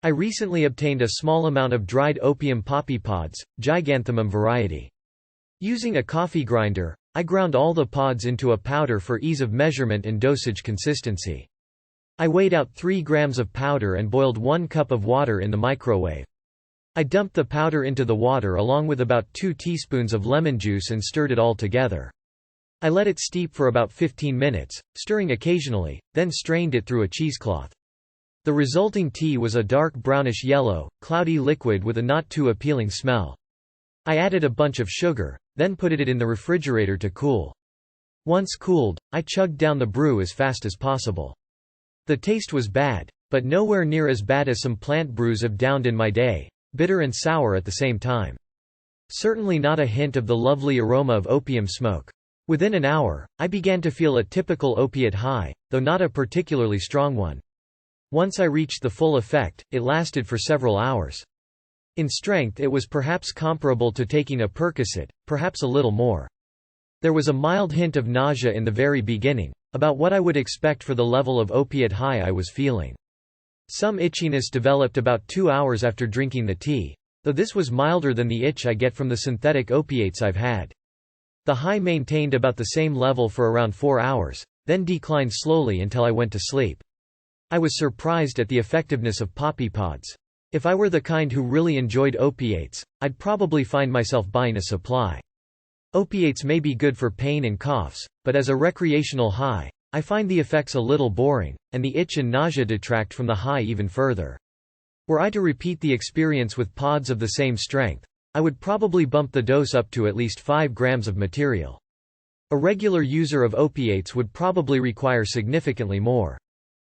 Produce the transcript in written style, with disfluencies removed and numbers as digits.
I recently obtained a small amount of dried opium poppy pods, Giganthemum variety. Using a coffee grinder, I ground all the pods into a powder for ease of measurement and dosage consistency. I weighed out 3 grams of powder and boiled 1 cup of water in the microwave. I dumped the powder into the water along with about 2 teaspoons of lemon juice and stirred it all together. I let it steep for about 15 minutes, stirring occasionally, then strained it through a cheesecloth. The resulting tea was a dark brownish yellow, cloudy liquid with a not too appealing smell. I added a bunch of sugar, then put it in the refrigerator to cool. Once cooled, I chugged down the brew as fast as possible. The taste was bad, but nowhere near as bad as some plant brews I've downed in my day, bitter and sour at the same time. Certainly not a hint of the lovely aroma of opium smoke. Within an hour, I began to feel a typical opiate high, though not a particularly strong one. Once I reached the full effect, it lasted for several hours. In strength it was perhaps comparable to taking a Percocet, perhaps a little more. There was a mild hint of nausea in the very beginning, about what I would expect for the level of opiate high I was feeling. Some itchiness developed about 2 hours after drinking the tea, though this was milder than the itch I get from the synthetic opiates I've had. The high maintained about the same level for around 4 hours, then declined slowly until I went to sleep. I was surprised at the effectiveness of poppy pods. If I were the kind who really enjoyed opiates, I'd probably find myself buying a supply. Opiates may be good for pain and coughs, but as a recreational high, I find the effects a little boring, and the itch and nausea detract from the high even further. Were I to repeat the experience with pods of the same strength, I would probably bump the dose up to at least 5 grams of material. A regular user of opiates would probably require significantly more.